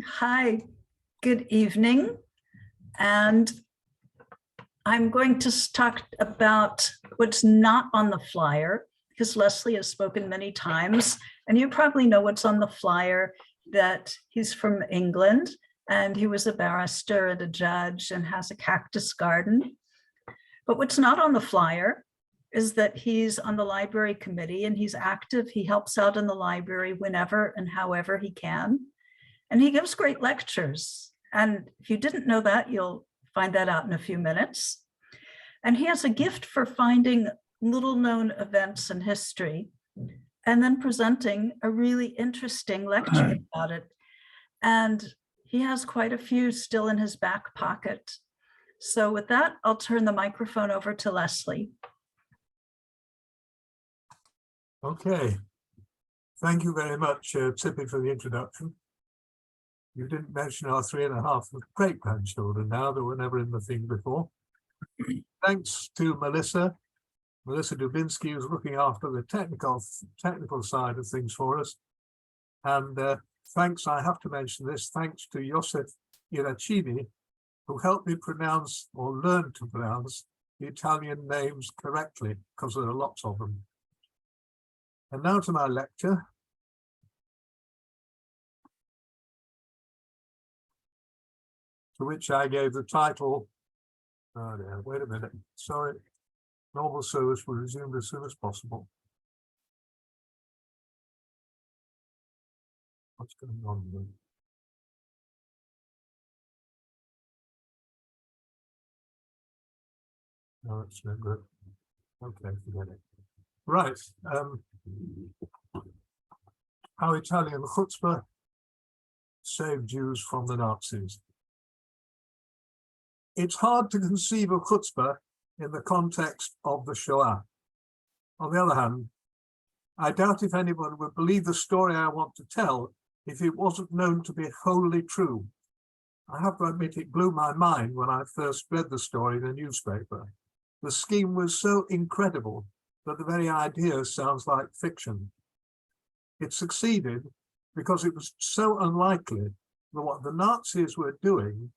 Hi, good evening. And I'm going to talk about what's not on the flyer, because Leslie has spoken many times, and you probably know what's on the flyer, that he's from England, and he was a barrister and a judge and has a cactus garden. But what's not on the flyer is that he's on the library committee and he's active. He helps out in the library whenever and however he can. And he gives great lectures. And if you didn't know that, you'll find that out in a few minutes. And he has a gift for finding little known events in history and then presenting a really interesting lecture about it. And he has quite a few still in his back pocket. So with that, I'll turn the microphone over to Leslie. Okay. Thank you very much, Tippi, for the introduction. You didn't mention our 3.5 great-grandchildren now that were never in the thing before. Thanks to Melissa Dubinsky, who's looking after the technical side of things for us. And thanks, I have to mention this, thanks to Josef Iracini, who helped me pronounce or learn to pronounce the Italian names correctly, because there are lots of them. And now to my lecture. To which I gave the title, wait a minute, sorry, normal service will resume as soon as possible. What's going on here? No, it's no good. Okay, forget it. Right. How Italian chutzpah saved Jews from the Nazis. It's hard to conceive of chutzpah in the context of the Shoah. On the other hand, I doubt if anyone would believe the story I want to tell if it wasn't known to be wholly true. I have to admit it blew my mind when I first read the story in a newspaper. The scheme was so incredible that the very idea sounds like fiction. It succeeded because it was so unlikely that what the Nazis were doing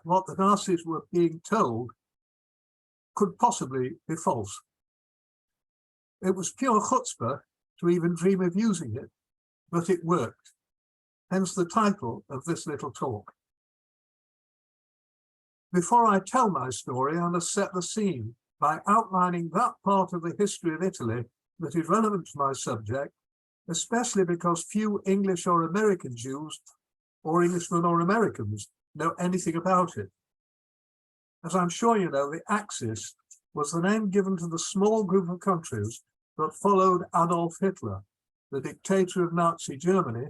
what the Nazis were being told could possibly be false. It was pure chutzpah to even dream of using it, but it worked. Hence the title of this little talk. Before I tell my story, I must set the scene by outlining that part of the history of Italy that is relevant to my subject, especially because few English or American Jews, or Englishmen or Americans, know anything about it. As I'm sure you know, the Axis was the name given to the small group of countries that followed Adolf Hitler, the dictator of Nazi Germany,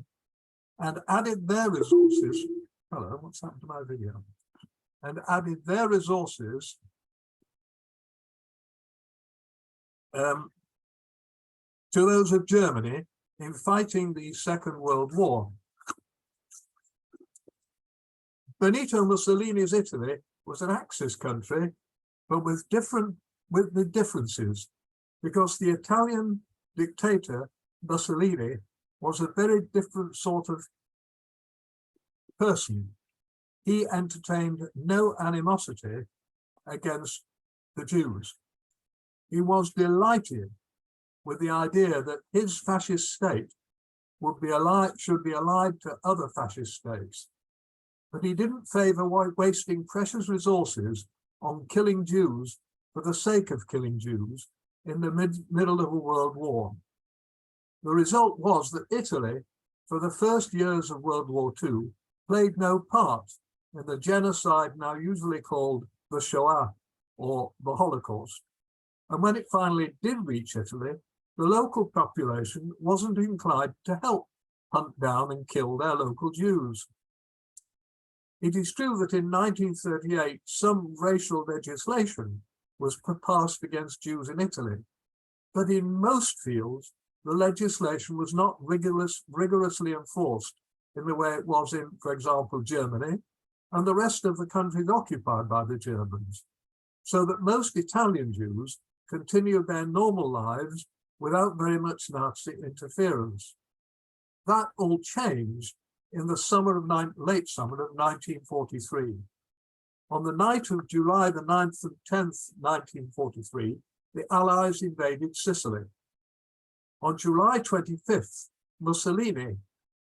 and added their resources. Hello, what's happened to my video? And added their resources to those of Germany in fighting the Second World War. Benito Mussolini's Italy was an Axis country, but with the differences, because the Italian dictator Mussolini was a very different sort of person. He entertained no animosity against the Jews. He was delighted with the idea that his fascist state should be allied to other fascist states. But he didn't favor wasting precious resources on killing Jews for the sake of killing Jews in the middle of a world war. The result was that Italy, for the first years of World War II, played no part in the genocide now usually called the Shoah or the Holocaust. And when it finally did reach Italy, the local population wasn't inclined to help hunt down and kill their local Jews. It is true that in 1938, some racial legislation was passed against Jews in Italy, but in most fields, the legislation was not rigorously enforced in the way it was in, for example, Germany and the rest of the countries occupied by the Germans, so that most Italian Jews continued their normal lives without very much Nazi interference. That all changed in the late summer of 1943. On the night of July the 9th and 10th, 1943, the Allies invaded Sicily. On July 25th, Mussolini,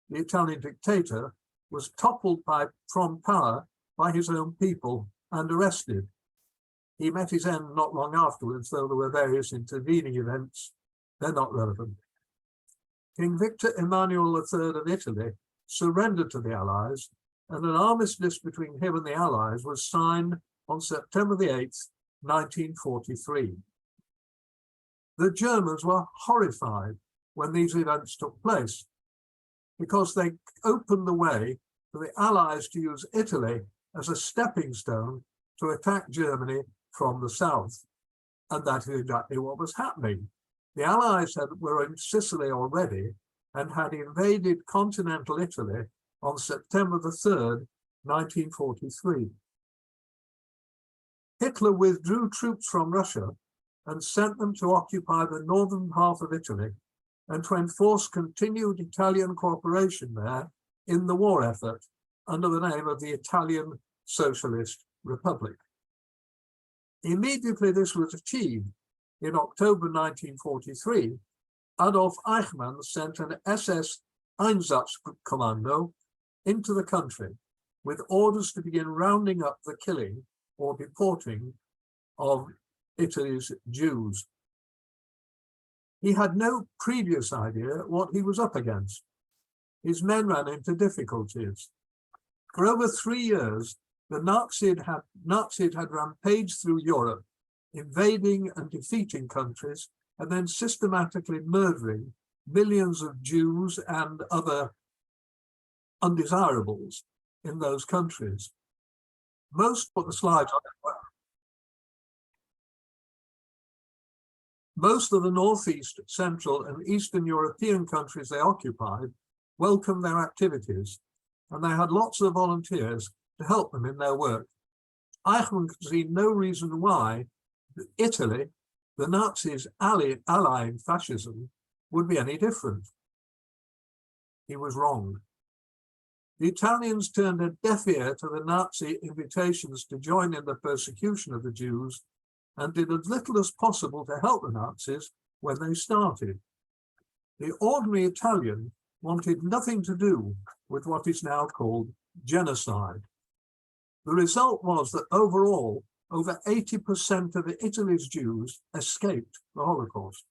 the Italian dictator, was toppled from power by his own people and arrested. He met his end not long afterwards, though there were various intervening events. They're not relevant. King Victor Emmanuel III of Italy surrendered to the Allies, and an armistice between him and the Allies was signed on September the 8th, 1943. The Germans were horrified when these events took place, because they opened the way for the Allies to use Italy as a stepping stone to attack Germany from the south. And that is exactly what was happening. The Allies were in Sicily already and had invaded continental Italy on September the 3rd, 1943. Hitler withdrew troops from Russia and sent them to occupy the northern half of Italy and to enforce continued Italian cooperation there in the war effort under the name of the Italian Socialist Republic. Immediately this was achieved, in October 1943, Adolf Eichmann sent an SS Einsatzkommando into the country with orders to begin rounding up the killing or deporting of Italy's Jews. He had no previous idea what he was up against. His men ran into difficulties. For over 3 years, the Nazis had rampaged through Europe, invading and defeating countries, and then systematically murdering millions of Jews and other undesirables in those countries. Most of the slides on most of the Northeast, Central, and Eastern European countries they occupied welcomed their activities, and they had lots of volunteers to help them in their work. Eichmann could see no reason why Italy, the Nazis' ally in fascism, would be any different. He was wrong. The Italians turned a deaf ear to the Nazi invitations to join in the persecution of the Jews and did as little as possible to help the Nazis when they started. The ordinary Italian wanted nothing to do with what is now called genocide. The result was that overall, over 80% of Italy's Jews escaped the Holocaust.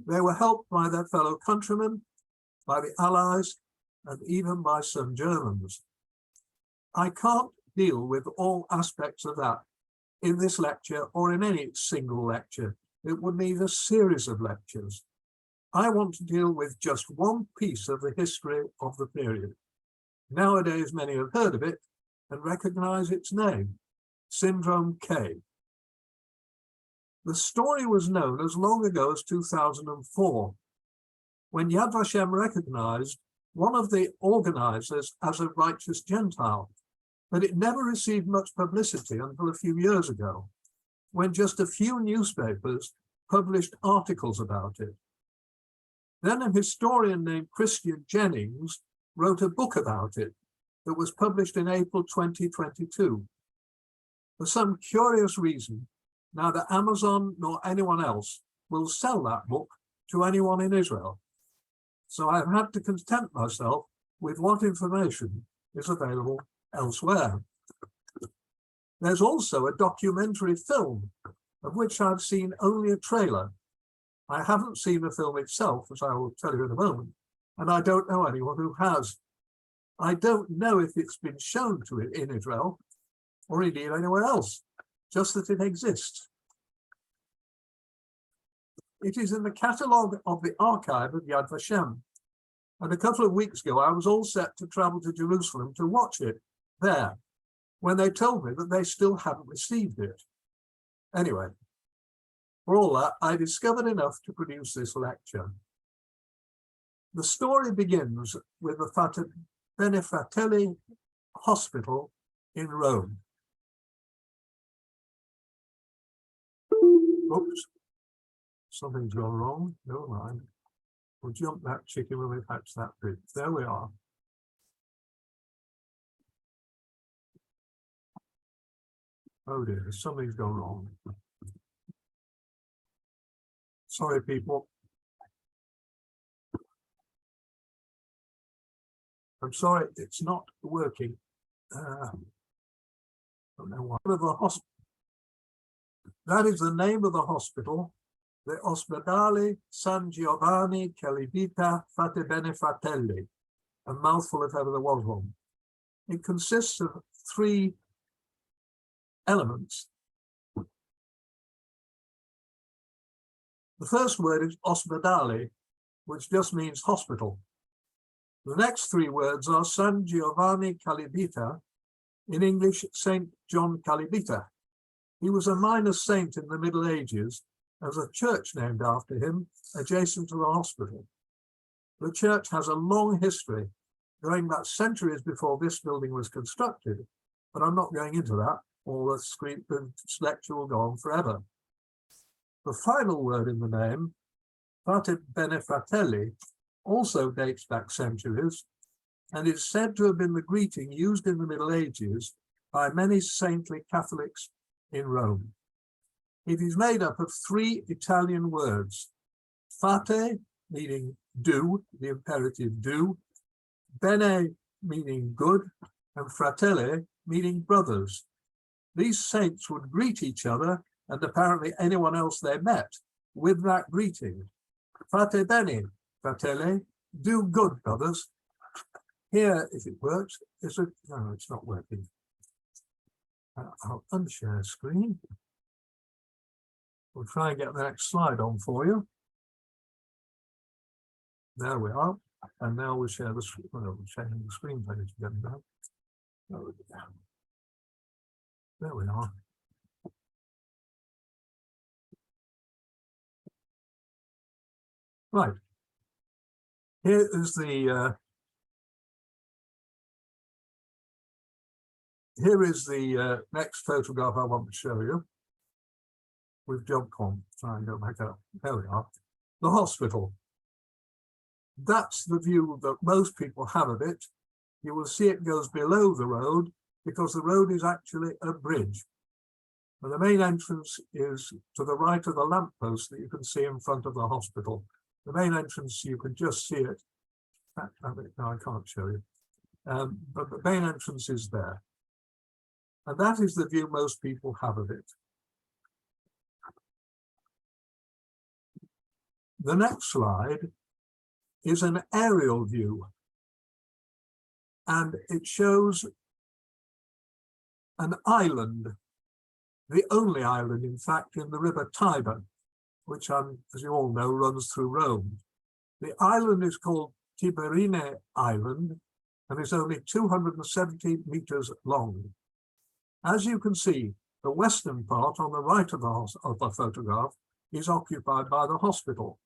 They were helped by their fellow countrymen, by the Allies, and even by some Germans. I can't deal with all aspects of that in this lecture or in any single lecture. It would need a series of lectures. I want to deal with just one piece of the history of the period. Nowadays, many have heard of it and recognize its name, Syndrome K. The story was known as long ago as 2004, when Yad Vashem recognized one of the organizers as a righteous Gentile, but it never received much publicity until a few years ago, when just a few newspapers published articles about it. Then a historian named Christian Jennings wrote a book about it that was published in April 2022. For some curious reason, neither Amazon nor anyone else will sell that book to anyone in Israel. So I've had to content myself with what information is available elsewhere. There's also a documentary film of which I've seen only a trailer. I haven't seen the film itself, as I will tell you in a moment, and I don't know anyone who has. I don't know if it's been shown to it in Israel or indeed anywhere else, just that it exists. It is in the catalogue of the archive of Yad Vashem, and a couple of weeks ago I was all set to travel to Jerusalem to watch it there, when they told me that they still hadn't received it. Anyway, for all that, I discovered enough to produce this lecture. The story begins with the Benefratelli Hospital in Rome. Oops, something's gone wrong. Never mind. We'll jump that chicken when we've hatched that bit. There we are. Oh dear, something's gone wrong. Sorry, people. I'm sorry, it's not working. Don't know why. That is the name of the hospital, the Ospedale San Giovanni Calibita Frate Bene Fratelli, a mouthful if ever there was one. It consists of 3 elements. The first word is ospedale, which just means hospital. The next 3 words are San Giovanni Calibita, in English, Saint John Calibita. He was a minor saint in the Middle Ages. There's a church named after him, adjacent to the hospital. The church has a long history, going back centuries before this building was constructed, but I'm not going into that, or the lecture will go on forever. The final word in the name, Frate Bene Fratelli, also dates back centuries, and is said to have been the greeting used in the Middle Ages by many saintly Catholics in Rome. It is made up of 3 Italian words, fate, meaning do, the imperative do, bene, meaning good, and fratelli, meaning brothers. These saints would greet each other, and apparently anyone else they met, with that greeting. Fate bene, fratelli, do good, brothers. Here, if it works, no, it's not working. I'll unshare screen. We'll try and get the next slide on for you. There we are. And now we'll share the screen. Well, we're sharing the screen page again now. There we are. Right. Here is the next photograph I want to show you. We've jumped on, try and go back up. There we are. The hospital. That's the view that most people have of it. You will see it goes below the road because the road is actually a bridge. And the main entrance is to the right of the lamppost that you can see in front of the hospital. The main entrance, you can just see it. No, I can't show you. But the main entrance is there. And that is the view most people have of it. The next slide is an aerial view. And it shows an island, the only island, in fact, in the river Tiber, which, as you all know, runs through Rome. The island is called Tiberine Island and is only 270 meters long. As you can see, the western part on the right of the photograph is occupied by the hospital.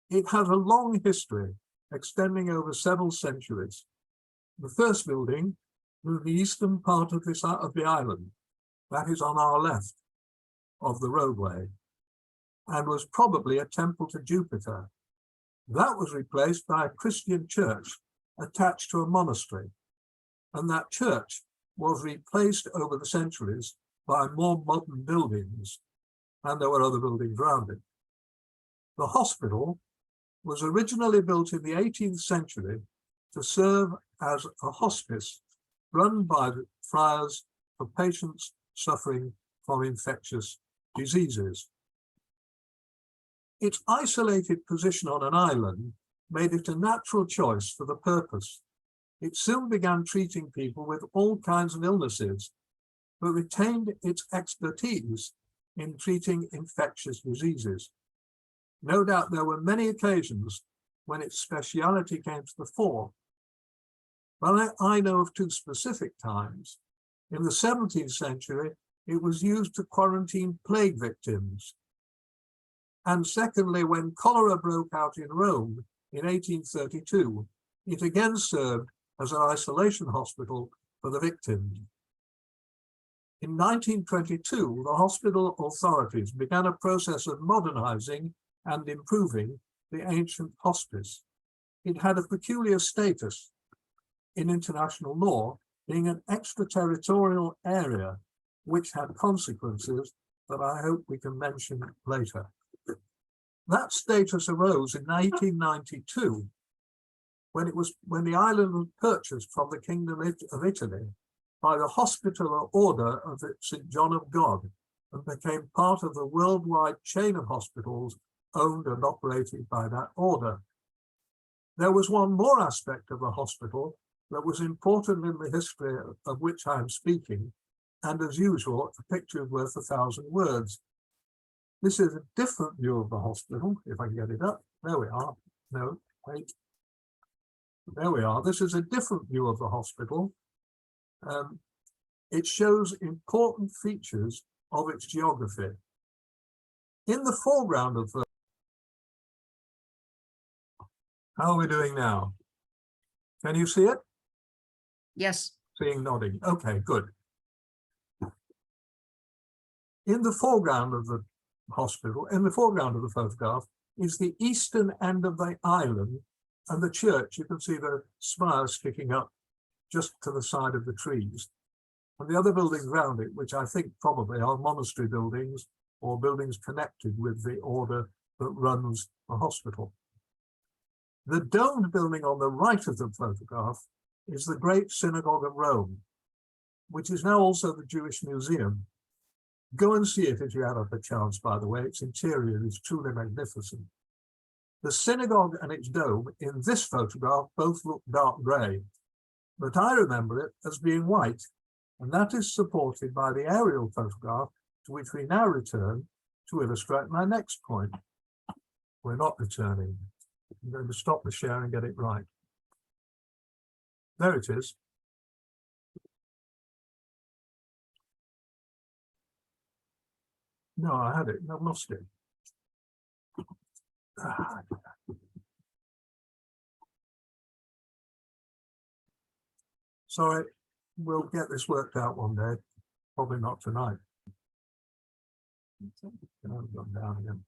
It has a long history extending over several centuries. The first building was the eastern part of the island, that is on our left of the roadway, and was probably a temple to Jupiter. That was replaced by a Christian church attached to a monastery, and that church was replaced over the centuries by more modern buildings, and there were other buildings around it. The hospital was originally built in the 18th century to serve as a hospice run by the friars for patients suffering from infectious diseases. Its isolated position on an island made it a natural choice for the purpose. It soon began treating people with all kinds of illnesses, but retained its expertise in treating infectious diseases. No doubt there were many occasions when its speciality came to the fore, but I know of 2 specific times. In the 17th century, it was used to quarantine plague victims. And secondly, when cholera broke out in Rome in 1832, it again served as an isolation hospital for the victims. In 1922, the hospital authorities began a process of modernizing and improving the ancient hospice. It had a peculiar status in international law being an extraterritorial area which had consequences that I hope we can mention later. That status arose in 1892 when the island was purchased from the Kingdom of Italy by the Hospitaller Order of St. John of God and became part of the worldwide chain of hospitals owned and operated by that order. There was one more aspect of the hospital that was important in the history of which I am speaking, and as usual, a picture is worth 1,000 words. This is a different view of the hospital, if I can get it up. There we are. No, wait. There we are. This is a different view of the hospital. It shows important features of its geography. In the foreground of the... How are we doing now? Can you see it? Yes. Seeing nodding. Okay, good. In the foreground of the hospital, in the foreground of the photograph, is the eastern end of the island and the church. You can see the spire sticking up just to the side of the trees. And the other buildings around it, which I think probably are monastery buildings or buildings connected with the order that runs the hospital. The domed building on the right of the photograph is the Great Synagogue of Rome, which is now also the Jewish Museum. Go and see it if you have a chance, by the way. Its interior is truly magnificent. The synagogue and its dome in this photograph both look dark grey, but I remember it as being white, and that is supported by the aerial photograph to which we now return to illustrate my next point. We're not returning. I'm going to stop the share and get it right. There it is. No, I had it. I've lost it. Sorry, we'll get this worked out one day. Probably not tonight. I've gone down again.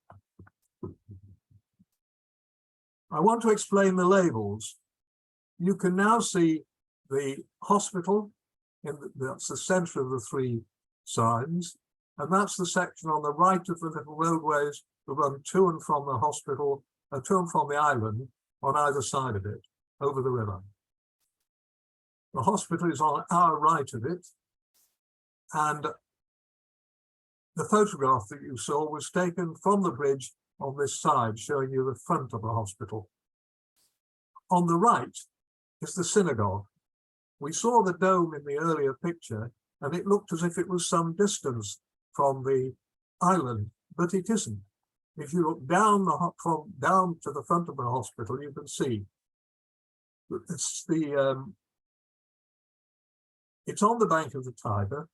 I want to explain the labels. You can now see the hospital, that's the center of the three signs, and that's the section on the right of the little roadways that run to and from the hospital, to and from the island on either side of it, over the river. The hospital is on our right of it, and the photograph that you saw was taken from the bridge on this side, showing you the front of the hospital. On the right is the synagogue. We saw the dome in the earlier picture, and it looked as if it was some distance from the island, but it isn't. If you look down down to the front of the hospital, you can see it's on the bank of the Tiber,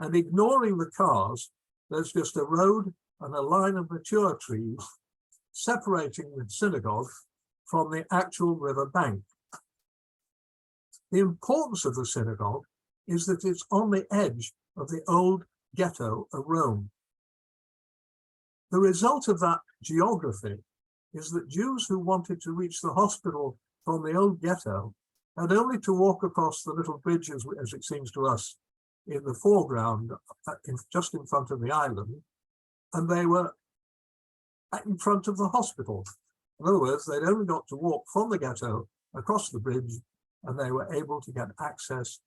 and ignoring the cars, there's just a road and a line of mature trees separating the synagogue from the actual river bank. The importance of the synagogue is that it's on the edge of the old ghetto of Rome. The result of that geography is that Jews who wanted to reach the hospital from the old ghetto had only to walk across the little bridge, as it seems to us, in the foreground, just in front of the island, and they were in front of the hospital. In other words, they'd only got to walk from the ghetto across the bridge, and they were able to get access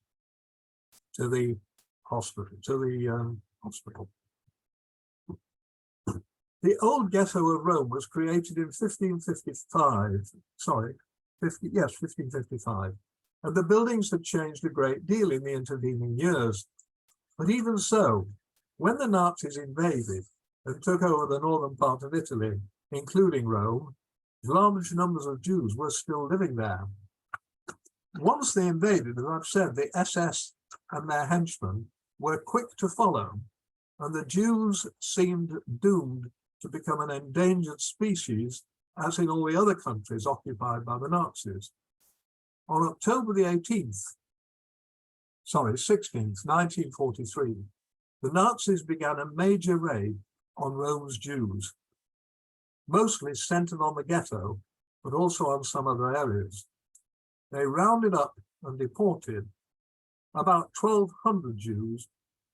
to the hospital. The old ghetto of Rome was created in 1555. Sorry, 1555. And the buildings had changed a great deal in the intervening years. But even so, when the Nazis invaded and took over the northern part of Italy, including Rome, large numbers of Jews were still living there. Once they invaded, as I've said, the SS and their henchmen were quick to follow, and the Jews seemed doomed to become an endangered species, as in all the other countries occupied by the Nazis. On October the 16th, 1943, the Nazis began a major raid on Rome's Jews, mostly centered on the ghetto, but also on some other areas. They rounded up and deported about 1,200 Jews,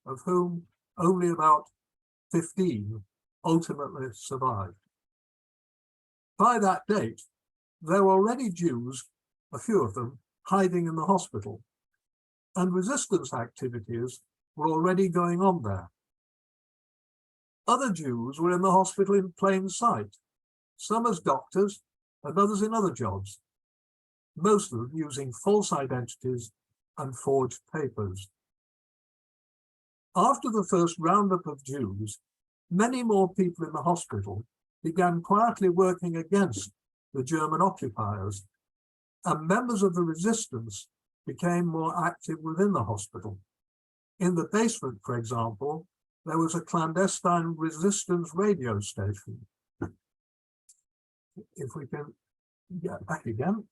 of whom only about 15 ultimately survived. By that date, there were already Jews, a few of them, hiding in the hospital, and resistance activities were already going on there. Other Jews were in the hospital in plain sight, some as doctors and others in other jobs, most of them using false identities and forged papers. After the first roundup of Jews, many more people in the hospital began quietly working against the German occupiers, and members of the resistance became more active within the hospital. In the basement, for example, there was a clandestine resistance radio station. If we can get back again.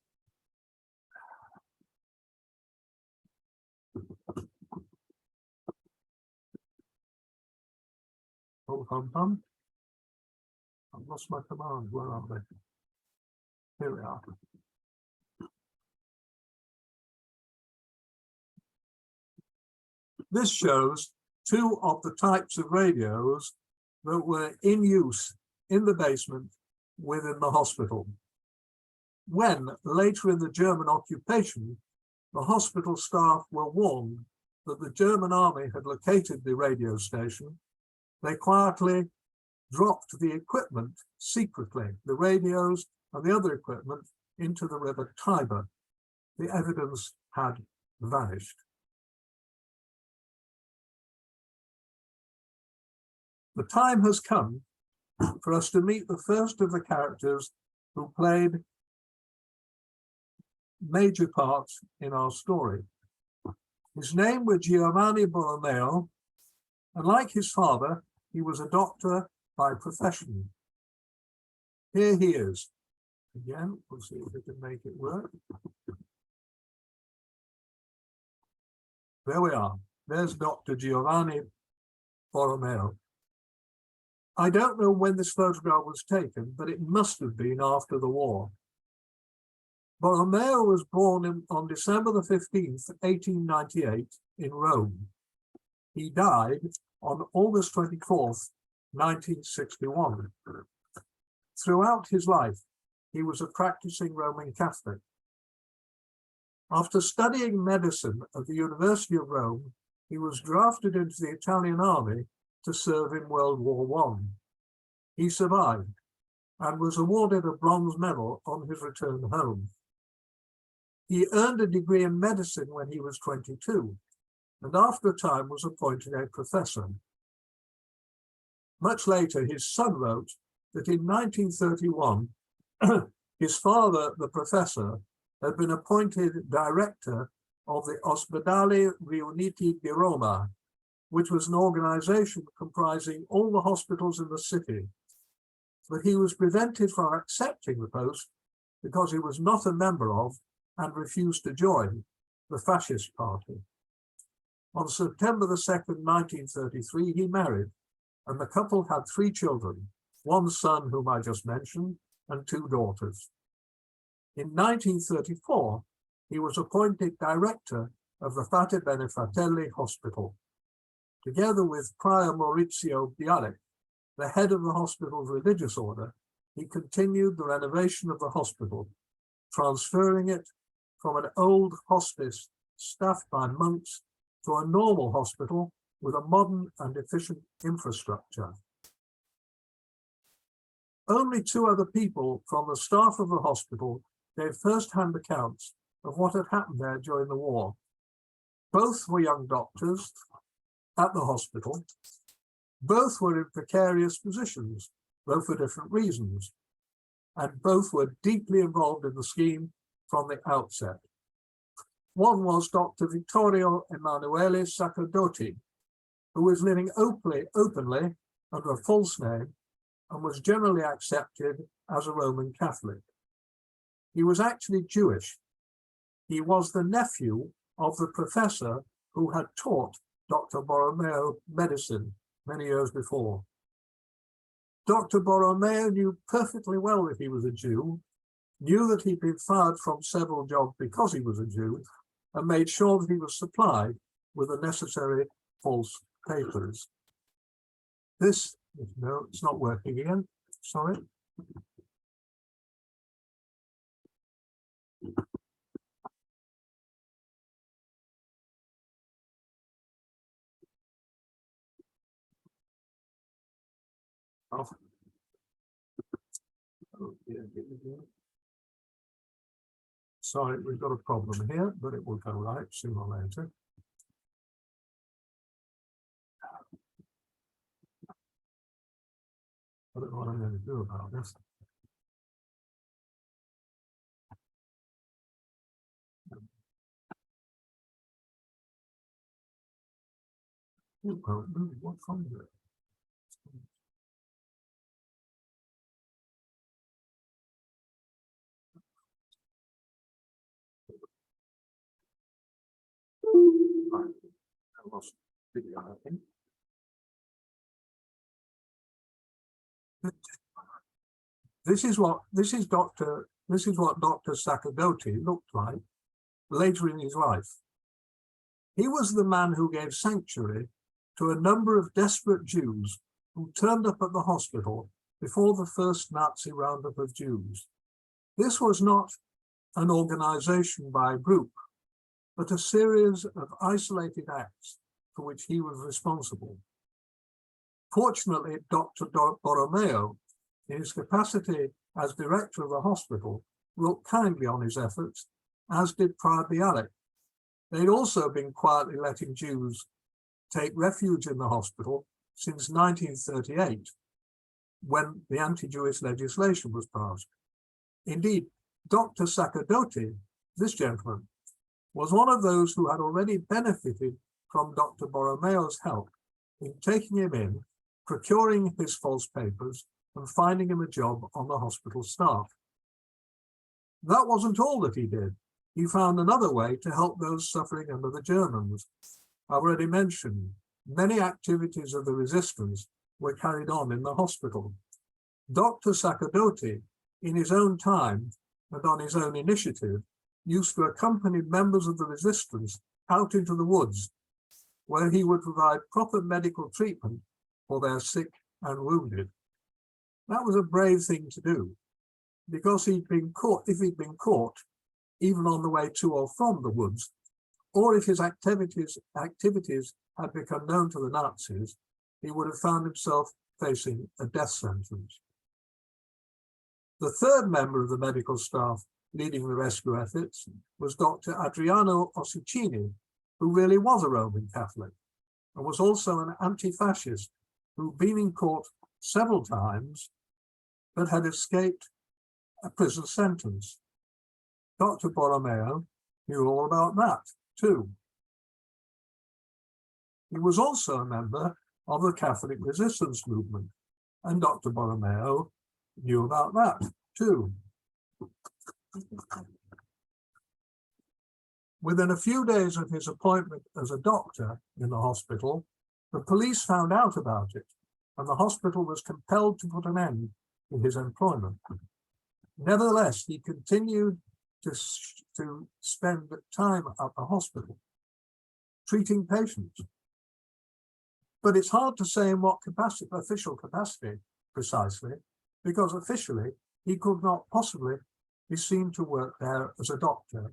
I've lost my command. Where are they? Here we are. This shows two of the types of radios that were in use in the basement within the hospital. When, later in the German occupation, the hospital staff were warned that the German army had located the radio station, they quietly dropped the equipment secretly, the radios and the other equipment, into the river Tiber. The evidence had vanished. The time has come for us to meet the first of the characters who played major parts in our story. His name was Giovanni Borromeo, and like his father, he was a doctor by profession. Here he is. Again, we'll see if we can make it work. There we are. There's Dr. Giovanni Borromeo. I don't know when this photograph was taken, but it must have been after the war. Borromeo was born on December the 15th, 1898 in Rome. He died on August 24th, 1961. Throughout his life, he was a practicing Roman Catholic. After studying medicine at the University of Rome, he was drafted into the Italian army to serve in World War I. He survived and was awarded a bronze medal on his return home. He earned a degree in medicine when he was 22, and after a time was appointed a professor. Much later, his son wrote that in 1931, his father, the professor, had been appointed director of the Ospedali Riuniti di Roma, which was an organization comprising all the hospitals in the city. But he was prevented from accepting the post because he was not a member of and refused to join the fascist party. On September the 2nd, 1933, he married, and the couple had 3 children, 1 son whom I just mentioned, and 2 daughters. In 1934, he was appointed director of the Fate Bene Fratelli Hospital. Together with Prior Maurizio Bialik, the head of the hospital's religious order, he continued the renovation of the hospital, transferring it from an old hospice staffed by monks to a normal hospital with a modern and efficient infrastructure. Only 2 other people from the staff of the hospital gave first-hand accounts of what had happened there during the war. Both were young doctors at the hospital. Both were in precarious positions, though for different reasons, and both were deeply involved in the scheme from the outset. One was Dr. Vittorio Emanuele Sacerdoti, who was living openly under a false name and was generally accepted as a Roman Catholic. He was actually Jewish. He was the nephew of the professor who had taught Dr. Borromeo medicine many years before. Dr. Borromeo knew perfectly well that he was a Jew, knew that he'd been fired from several jobs because he was a Jew, and made sure that he was supplied with the necessary false papers. This, no, it's not working again, sorry. Oh. Oh, dear. Sorry, we've got a problem here, but it will go right sooner or later. I don't know what I'm going to do about this. Well, what's wrong with it? Right. I lost video, I think. This is what Dr. Sacerdoti looked like later in his life. He was the man who gave sanctuary to a number of desperate Jews who turned up at the hospital before the first Nazi roundup of Jews. This was not an organization by a group, but a series of isolated acts for which he was responsible. Fortunately, Dr. Borromeo, in his capacity as director of the hospital, looked kindly on his efforts, as did Prior Bialik. They'd also been quietly letting Jews take refuge in the hospital since 1938, when the anti-Jewish legislation was passed. Indeed, Dr. Sacerdoti, this gentleman, was one of those who had already benefited from Dr. Borromeo's help in taking him in, procuring his false papers, and finding him a job on the hospital staff. That wasn't all that he did. He found another way to help those suffering under the Germans. I already mentioned, many activities of the resistance were carried on in the hospital. Dr. Sacerdoti, in his own time and on his own initiative, used to accompany members of the resistance out into the woods, where he would provide proper medical treatment for their sick and wounded. That was a brave thing to do, because if he'd been caught, even on the way to or from the woods, or if his activities had become known to the Nazis, he would have found himself facing a death sentence. The third member of the medical staff leading the rescue efforts was Dr. Adriano Ossicini, who really was a Roman Catholic and was also an anti-fascist who'd been in court several times but had escaped a prison sentence. Dr. Borromeo knew all about that too. He was also a member of the Catholic resistance movement, and Dr. Borromeo knew about that too. Within a few days of his appointment as a doctor in the hospital, the police found out about it, and the hospital was compelled to put an end to his employment. Nevertheless, he continued to spend time at the hospital, treating patients. But it's hard to say in what capacity, official capacity precisely, because officially he could not possibly be seen to work there as a doctor.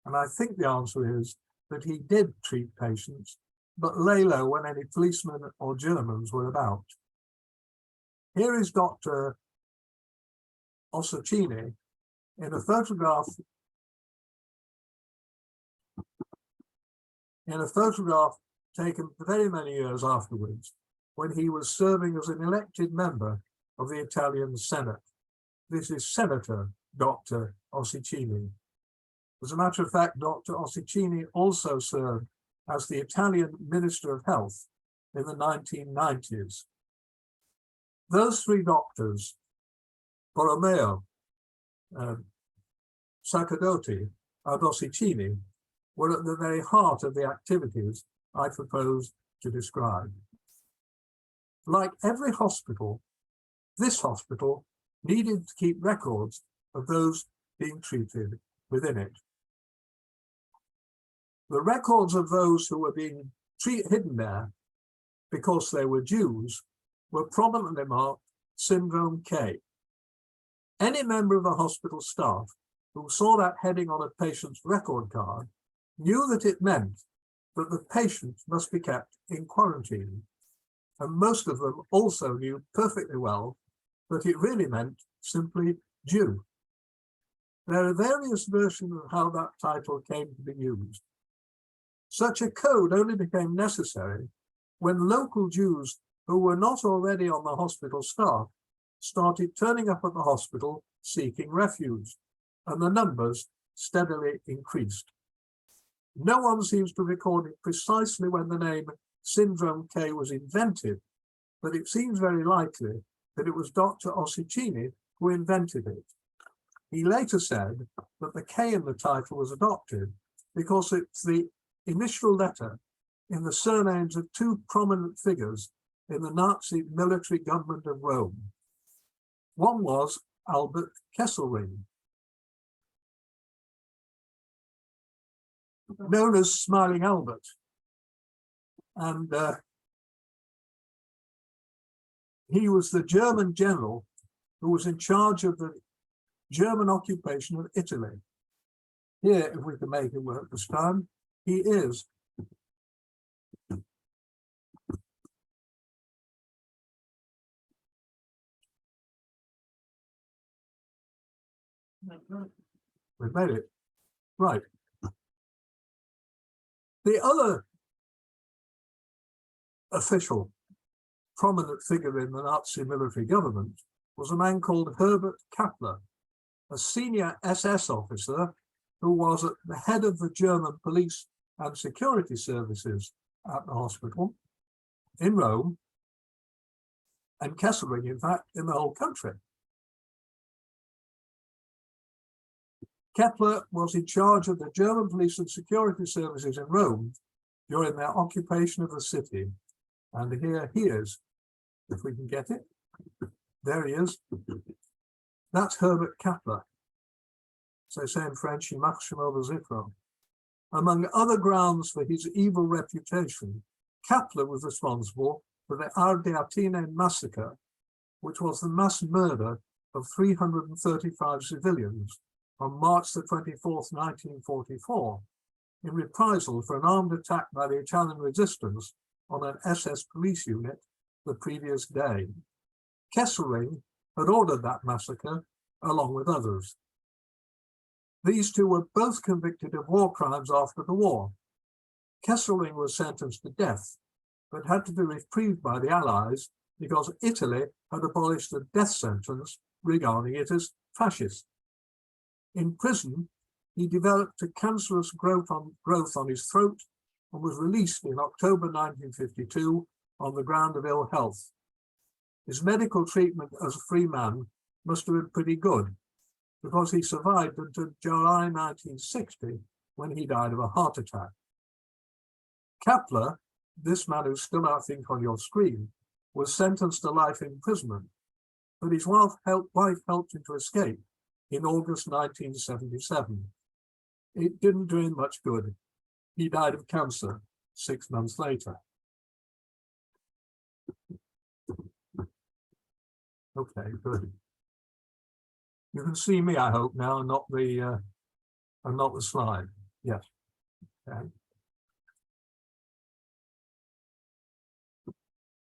And I think the answer is that he did treat patients, but lay low when any policemen or Germans were about. Here is Dr. Ossicini in a photograph taken very many years afterwards, when he was serving as an elected member of the Italian Senate. This is Senator Dr. Ossicini. As a matter of fact, Dr. Ossicini also served as the Italian Minister of Health in the 1990s. Those three doctors, Borromeo, Sacerdoti, and Ossicini, were at the very heart of the activities I propose to describe. Like every hospital, this hospital needed to keep records of those being treated within it. The records of those who were being hidden there because they were Jews were prominently marked Syndrome K. Any member of the hospital staff who saw that heading on a patient's record card knew that it meant that the patient must be kept in quarantine. And most of them also knew perfectly well that it really meant simply Jew. There are various versions of how that title came to be used. Such a code only became necessary when local Jews who were not already on the hospital staff started turning up at the hospital seeking refuge, and the numbers steadily increased. No one seems to record it precisely when the name Syndrome K was invented, but it seems very likely that it was Dr. Ossicini who invented it. He later said that the K in the title was adopted because it's the initial letter in the surnames of two prominent figures in the Nazi military government of Rome. One was Albert Kesselring, known as Smiling Albert, and he was the German general who was in charge of the German occupation of Italy. Here, if we can make it work this time, he is. We've made it. Right. The other official, prominent figure in the Nazi military government was a man called Herbert Kappler, a senior SS officer who was at the head of the German police and security services at the hospital in Rome, and Kesselring, in fact, in the whole country. Kepler was in charge of the German police and security services in Rome during their occupation of the city. And here he is, if we can get it. There he is. That's Herbert Kepler. So say in French, il marche sur le zifro. Among other grounds for his evil reputation, Kepler was responsible for the Ardeatine massacre, which was the mass murder of 335 civilians on March the 24th, 1944, in reprisal for an armed attack by the Italian resistance on an SS police unit the previous day. Kesselring had ordered that massacre along with others. These two were both convicted of war crimes after the war. Kesselring was sentenced to death, but had to be reprieved by the Allies because Italy had abolished the death sentence, regarding it as fascist. In prison, he developed a cancerous growth on his throat and was released in October 1952 on the ground of ill health. His medical treatment as a free man must have been pretty good, because he survived until July 1960, when he died of a heart attack. Kepler, this man who's still, I think, on your screen, was sentenced to life imprisonment, but his wife helped him to escape in August 1977. It didn't do him much good. He died of cancer 6 months later. Okay, good. You can see me, I hope, now, and not the slide. Yes. Okay.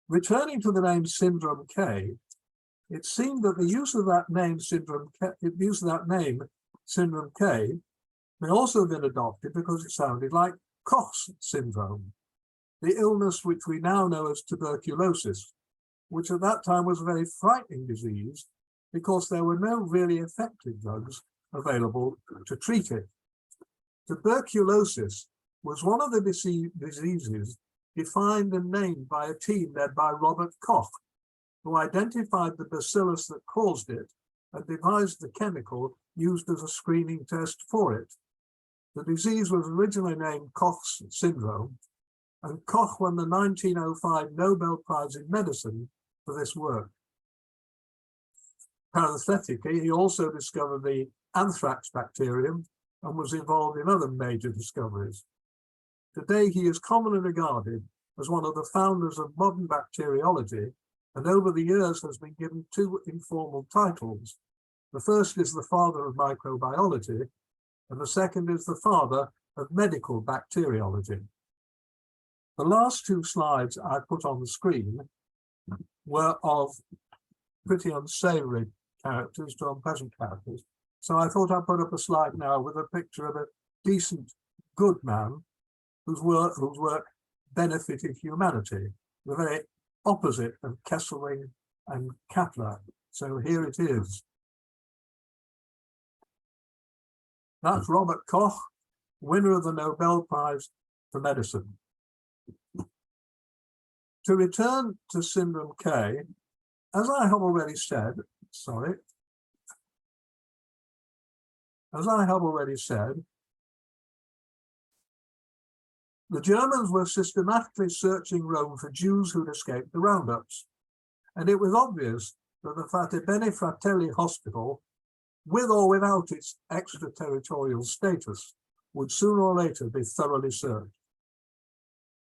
Returning to the name Syndrome K, it seemed that the use of that name Syndrome K may also have been adopted because it sounded like Koch's syndrome, the illness which we now know as tuberculosis, which at that time was a very frightening disease because there were no really effective drugs available to treat it. Tuberculosis was one of the diseases defined and named by a team led by Robert Koch, who identified the bacillus that caused it and devised the chemical used as a screening test for it. The disease was originally named Koch's syndrome, and Koch won the 1905 Nobel Prize in Medicine for this work. Parenthetically, he also discovered the anthrax bacterium and was involved in other major discoveries. Today, he is commonly regarded as one of the founders of modern bacteriology, and over the years has been given two informal titles. The first is the father of microbiology, and the second is the father of medical bacteriology. The last two slides I put on the screen were of pretty unsavory characters to unpleasant characters. So I thought I'd put up a slide now with a picture of a decent, good man whose work benefited humanity, the very opposite of Kesselring and Kepler. So here it is. That's Robert Koch, winner of the Nobel Prize for Medicine. To return to syndrome K, as I have already said, the Germans were systematically searching Rome for Jews who'd escaped the roundups, and it was obvious that the Fate Bene Fratelli Hospital, with or without its extraterritorial status, would sooner or later be thoroughly searched.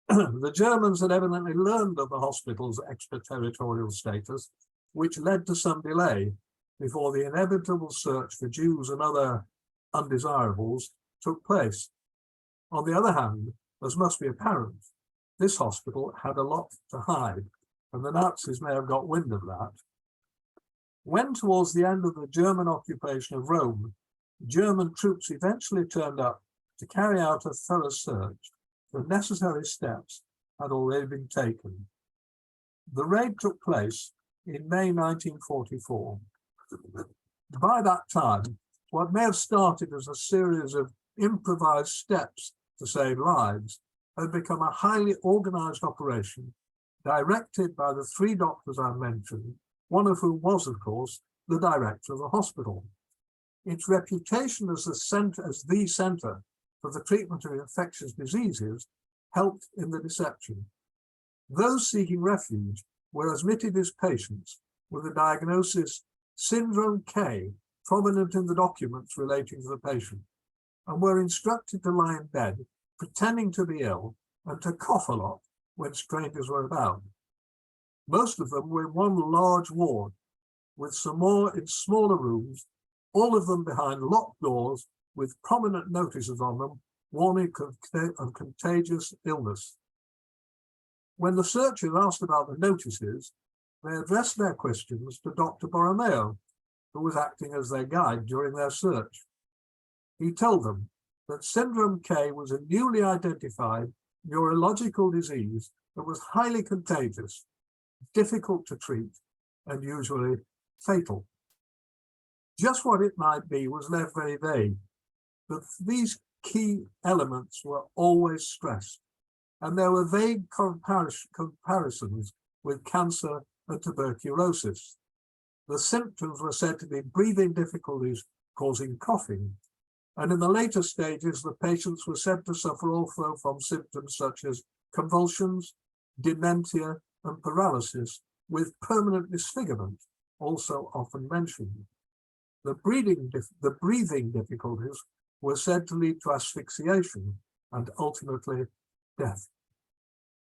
The Germans had evidently learned of the hospital's extraterritorial status, which led to some delay before the inevitable search for Jews and other undesirables took place. On the other hand, as must be apparent, this hospital had a lot to hide, and the Nazis may have got wind of that. When, towards the end of the German occupation of Rome, German troops eventually turned up to carry out a thorough search, the necessary steps had already been taken. The raid took place in May 1944. By that time, what may have started as a series of improvised steps to save lives had become a highly organized operation directed by the three doctors I mentioned, one of whom was, of course, the director of the hospital. Its reputation as the center for the treatment of infectious diseases helped in the deception. Those seeking refuge were admitted as patients with the diagnosis Syndrome K, prominent in the documents relating to the patient, and were instructed to lie in bed, pretending to be ill, and to cough a lot when strangers were about. Most of them were in one large ward, with some more in smaller rooms, all of them behind locked doors with prominent notices on them warning of contagious illness. When the searchers asked about the notices, they addressed their questions to Dr. Borromeo, who was acting as their guide during their search. He told them that Syndrome K was a newly identified neurological disease that was highly contagious, difficult to treat, and usually fatal. Just what it might be was left very vague, but these key elements were always stressed, and there were vague comparisons with cancer and tuberculosis. The symptoms were said to be breathing difficulties causing coughing, and in the later stages, the patients were said to suffer also from symptoms such as convulsions, dementia, and paralysis, with permanent disfigurement also often mentioned. The breathing difficulties were said to lead to asphyxiation and ultimately death.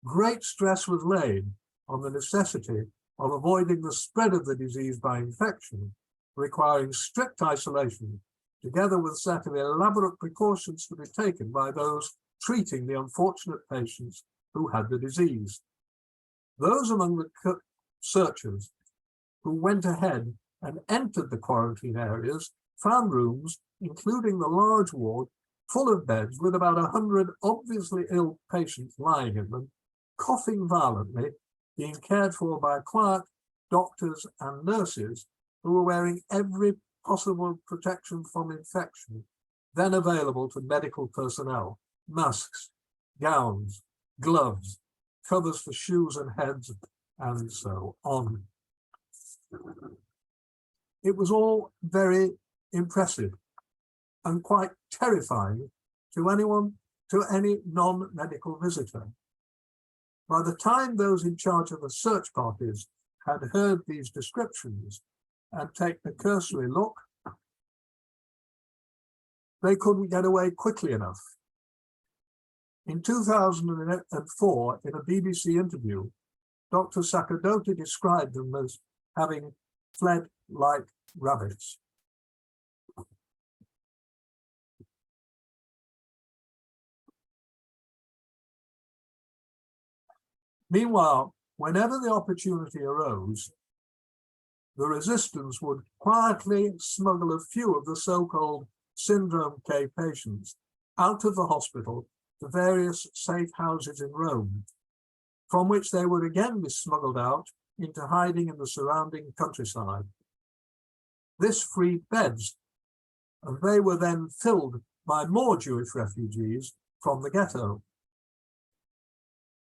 Great stress was laid on the necessity of avoiding the spread of the disease by infection, requiring strict isolation, together with a set of elaborate precautions to be taken by those treating the unfortunate patients who had the disease. Those among the searchers who went ahead and entered the quarantine areas found rooms, including the large ward, full of beds with about 100 obviously ill patients lying in them, coughing violently, being cared for by quiet doctors and nurses who were wearing every possible protection from infection then available to medical personnel: masks, gowns, gloves, covers for shoes and heads, and so on. It was all very impressive and quite terrifying to any non-medical visitor. By the time those in charge of the search parties had heard these descriptions and taken a cursory look, they couldn't get away quickly enough. In 2004, in a BBC interview, Dr. Sakadote described them as having fled like rabbits. Meanwhile, whenever the opportunity arose, the resistance would quietly smuggle a few of the so-called Syndrome K patients out of the hospital to various safe houses in Rome, from which they would again be smuggled out into hiding in the surrounding countryside. This freed beds, and they were then filled by more Jewish refugees from the ghetto.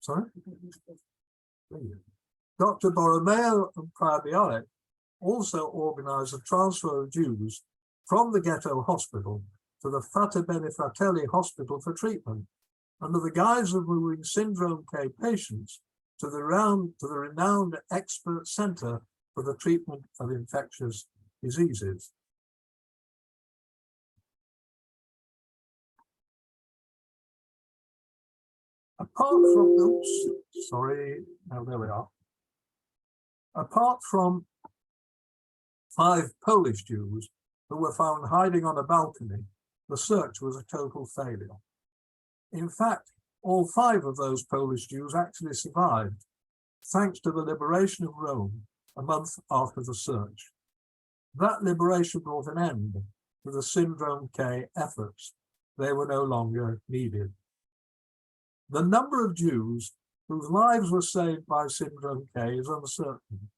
Sorry? Dr. Borromeo and Prabiarek also organized a transfer of Jews from the ghetto hospital to the Fate Bene Fratelli hospital for treatment, under the guise of moving Syndrome K patients to the renowned expert center for the treatment of infectious diseases. Apart from 5 Polish Jews who were found hiding on a balcony, the search was a total failure. In fact, all 5 of those Polish Jews actually survived, thanks to the liberation of Rome a month after the search. That liberation brought an end to the Syndrome K efforts. They were no longer needed. The number of Jews whose lives were saved by Syndrome K is uncertain.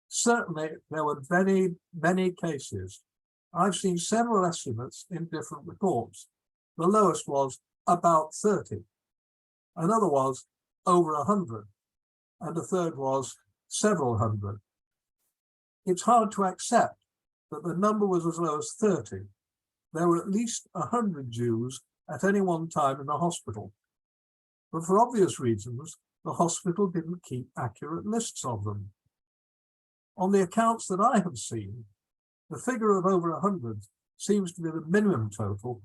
Certainly, there were many, many cases. I've seen several estimates in different reports. The lowest was about 30. Another was over 100. And a third was several hundred. It's hard to accept that the number was as low as 30. There were at least 100 Jews at any one time in the hospital. But for obvious reasons, the hospital didn't keep accurate lists of them. On the accounts that I have seen, the figure of over 100 seems to be the minimum total,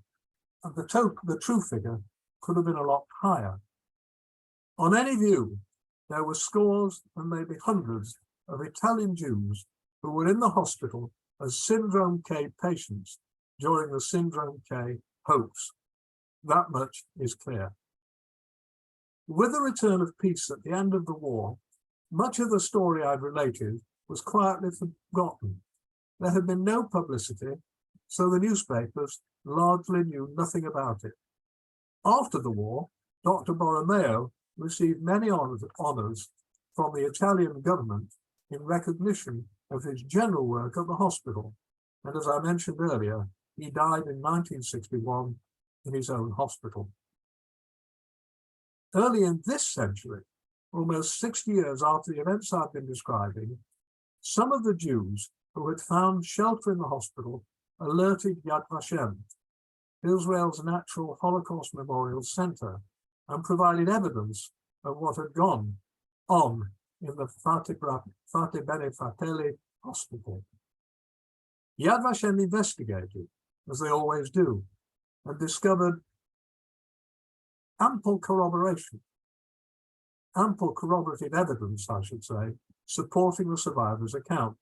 and the true figure could have been a lot higher. On any view, there were scores and maybe hundreds of Italian Jews who were in the hospital as Syndrome K patients during the Syndrome K hoax. That much is clear. With the return of peace at the end of the war, much of the story I've related was quietly forgotten. There had been no publicity, so the newspapers largely knew nothing about it. After the war, Dr. Borromeo received many honors from the Italian government in recognition of his general work at the hospital. And as I mentioned earlier, he died in 1961 in his own hospital. Early in this century, almost 60 years after the events I've been describing, some of the Jews who had found shelter in the hospital alerted Yad Vashem, Israel's natural Holocaust Memorial Center, and provided evidence of what had gone on in the Fate Bene Fratelli hospital. Yad Vashem investigated, as they always do, and discovered ample corroborative evidence, I should say, supporting the survivors' account.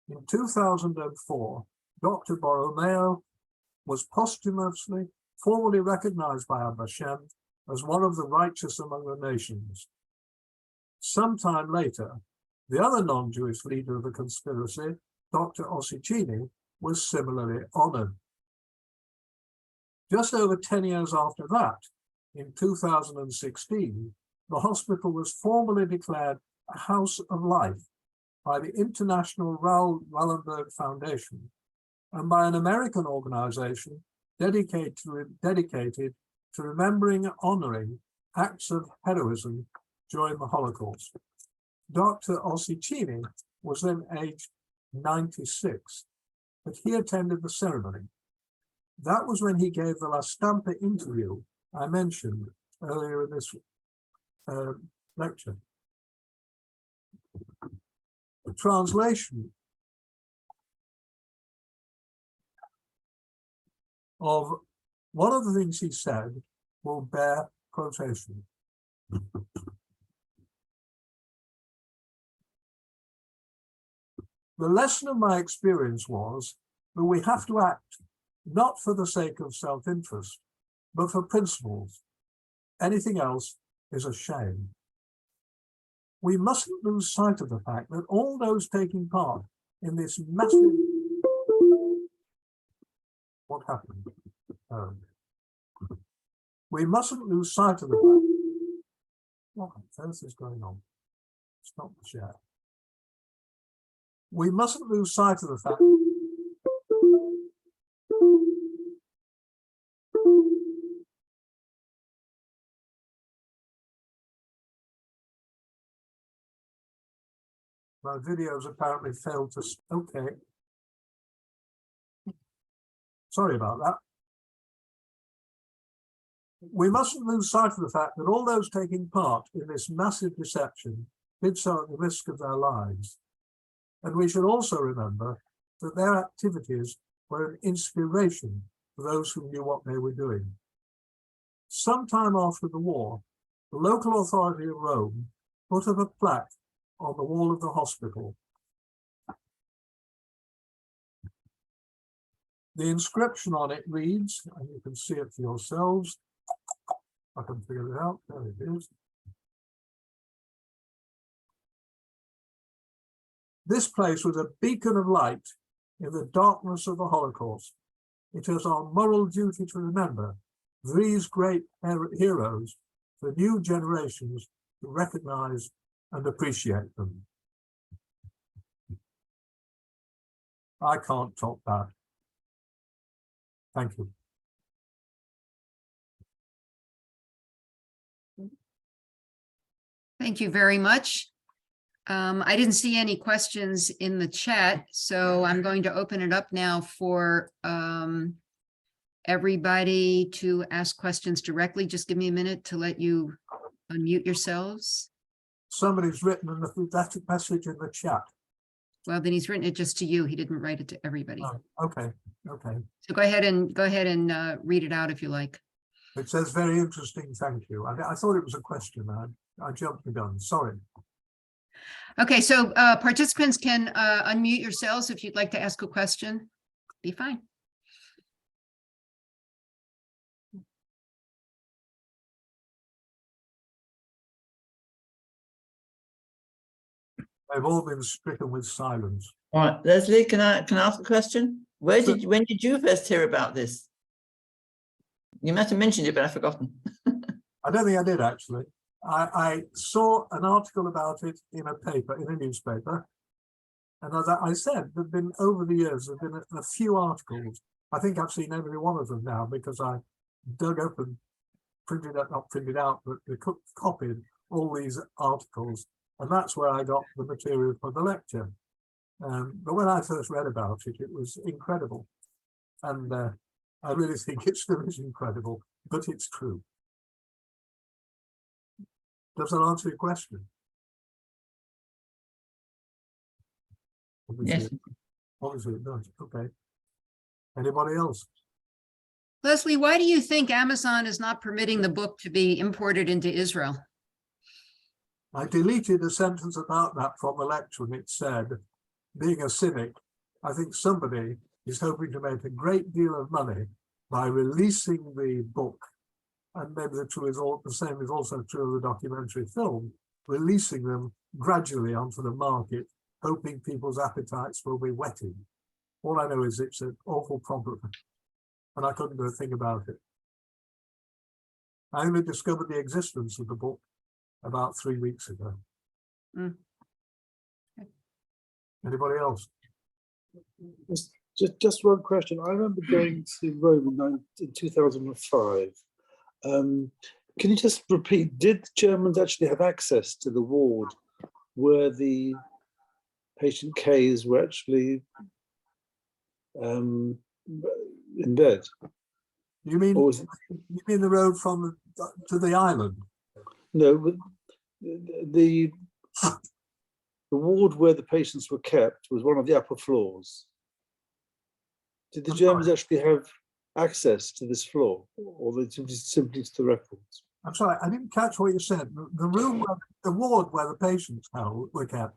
In 2004, Dr. Borromeo was posthumously formally recognized by Yad Vashem as one of the righteous among the nations. Sometime later, the other non-Jewish leader of the conspiracy, Dr. Ossicini, was similarly honored. Just over 10 years after that, in 2016, the hospital was formally declared a House of Life by the International Raoul Wallenberg Foundation and by an American organization dedicated to remembering and honoring acts of heroism during the Holocaust. Dr. Ossicini was then aged 96, but he attended the ceremony. That was when he gave the La Stampa interview I mentioned earlier in this lecture. The translation of one of the things he said will bear quotation. The lesson of my experience was that we have to act not for the sake of self-interest, but for principles. Anything else is a shame. We mustn't lose sight of the fact that all those taking part in this massive... What happened? We mustn't lose sight of the fact... What on earth is going on? Stop the share. We mustn't lose sight of the fact... My videos apparently failed to... Okay. Sorry about that. We mustn't lose sight of the fact that all those taking part in this massive deception did so at the risk of their lives. And we should also remember that their activities were an inspiration for those who knew what they were doing. Sometime after the war, the local authority of Rome put up a plaque on the wall of the hospital. The inscription on it reads, and you can see it for yourselves. I can figure it out. There it is. This place was a beacon of light in the darkness of the Holocaust. It is our moral duty to remember these great heroes for new generations to recognize and appreciate them. I can't top that. Thank you. Thank you very much. I didn't see any questions in the chat, so I'm going to open it up now for everybody to ask questions directly. Just give me a minute to let you unmute yourselves. Somebody's written that message in the chat. Well, then he's written it just to you. He didn't write it to everybody. Oh, okay, okay. So go ahead and read it out if you like. It says very interesting, thank you. I thought it was a question. I jumped the gun, sorry. Okay, so participants can unmute yourselves if you'd like to ask a question. Be fine. They've all been stricken with silence. All right, Leslie, can I ask a question? When did you first hear about this? You must have mentioned it, but I've forgotten. I don't think I did, actually. I saw an article about it in a paper, in a newspaper. And as I said, there've been, over the years, there've been a few articles. I think I've seen every one of them now because I dug up and printed out, not printed out, but copied all these articles. And that's where I got the material for the lecture. But when I first read about it, it was incredible. And I really think it still is incredible, but it's true. Does that answer your question? Yes. Obviously it does. Okay. Anybody else? Leslie, why do you think Amazon is not permitting the book to be imported into Israel? I deleted a sentence about that from the lecture, and it said, being a cynic, I think somebody is hoping to make a great deal of money by releasing the book, and maybe the same is also true of the documentary film, releasing them gradually onto the market, hoping people's appetites will be whetted. All I know is it's an awful problem, and I couldn't do a thing about it. I only discovered the existence of the book about 3 weeks ago. Mm. Anybody else? Just one question. I remember going to Rome in 2005. Can you just repeat, did Germans actually have access to the ward where the patient Ks were actually in bed? You mean the road from to the island? No, but the ward where the patients were kept was one of the upper floors. Did the Germans actually have access to this floor, or simply to the records? I'm sorry, I didn't catch what you said. The room, the ward where the patients were kept,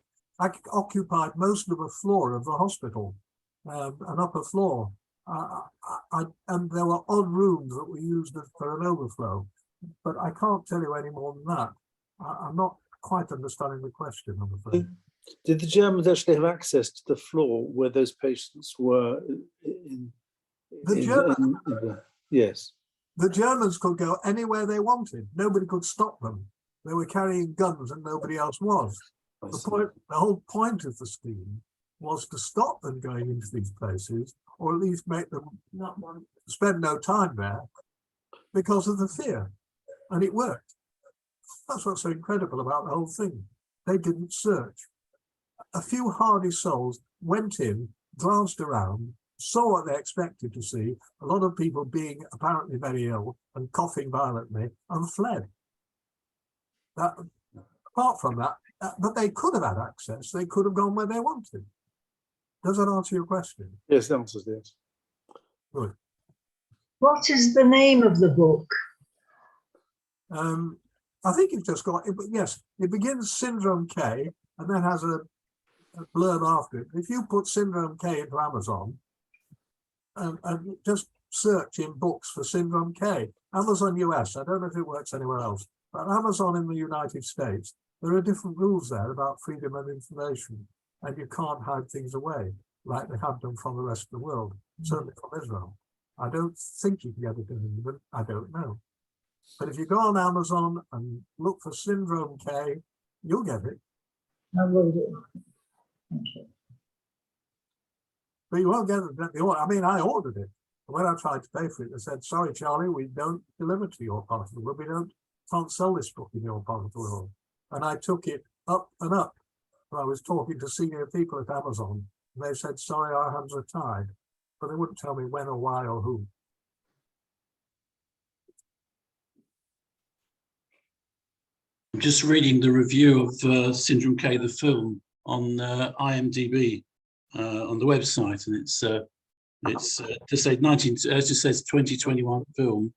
occupied most of the floor of the hospital, an upper floor. And there were odd rooms that were used for an overflow, but I can't tell you any more than that. I'm not quite understanding the question, I'm afraid. Did the Germans actually have access to the floor where those patients were yes. The Germans could go anywhere they wanted. Nobody could stop them. They were carrying guns and nobody else was. The whole point of the scheme was to stop them going into these places, or at least make them not want to spend no time there because of the fear. And it worked. That's what's so incredible about the whole thing. They didn't search. A few hardy souls went in, glanced around, saw what they expected to see, a lot of people being apparently very ill and coughing violently, and fled. Apart from that, but they could have had access. They could have gone where they wanted. Does that answer your question? Yes, the answer is yes. Good. What is the name of the book? I think you've just got it, but yes, it begins Syndrome K and then has a blurb after it. If you put Syndrome K into Amazon and just search in books for Syndrome K, Amazon US, I don't know if it works anywhere else, but Amazon in the United States, there are different rules there about freedom of information, and you can't hide things away like they have done from the rest of the world, certainly from Israel. I don't think you can get it in England, I don't know. But if you go on Amazon and look for Syndrome K, you'll get it. I will do. Thank you. But you won't get it. I mean, I ordered it. And when I tried to pay for it, they said, sorry, Charlie, we don't deliver to your part of the world. We can't sell this book in your part of the world. And I took it up and up. And I was talking to senior people at Amazon. And they said, sorry, our hands are tied. But they wouldn't tell me when or why or who. I'm just reading the review of Syndrome K, the film, on IMDb on the website, and it's just say just says 2021 film,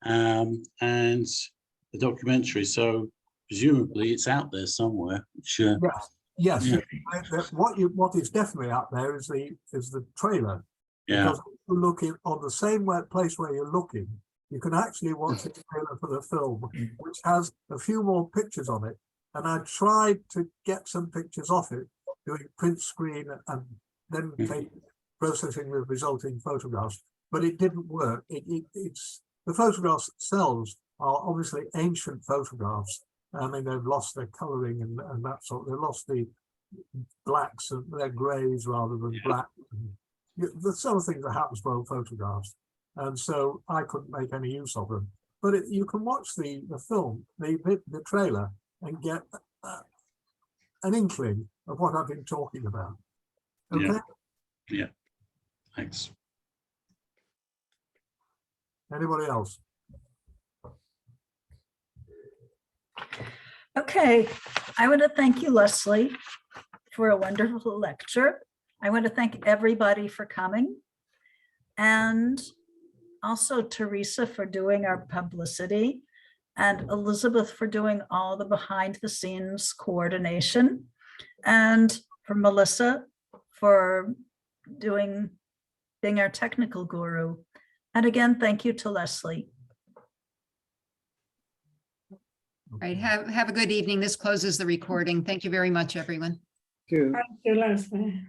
and the documentary. So presumably it's out there somewhere. Which, yes. Yeah. What is definitely out there is the trailer. Yeah. Because if you look on the same place where you're looking, you can actually watch the trailer for the film, which has a few more pictures on it. And I tried to get some pictures off it, doing print screen and then processing the resulting photographs, but it didn't work. It's the photographs themselves are obviously ancient photographs. I mean, they've lost their colouring and that sort. They've lost the blacks and their greys rather than black. There's some things that happens to old photographs. And so I couldn't make any use of them. But you can watch the film, the trailer, and get an inkling of what I've been talking about. Okay? Yeah. Thanks. Anybody else? Okay, I want to thank you, Leslie, for a wonderful lecture. I want to thank everybody for coming, and also Teresa for doing our publicity, and Elizabeth for doing all the behind the scenes coordination, and for Melissa for being our technical guru. And again, thank you to Leslie. All right, have a good evening. This closes the recording. Thank you very much, everyone. Thank you. Thank you, Leslie.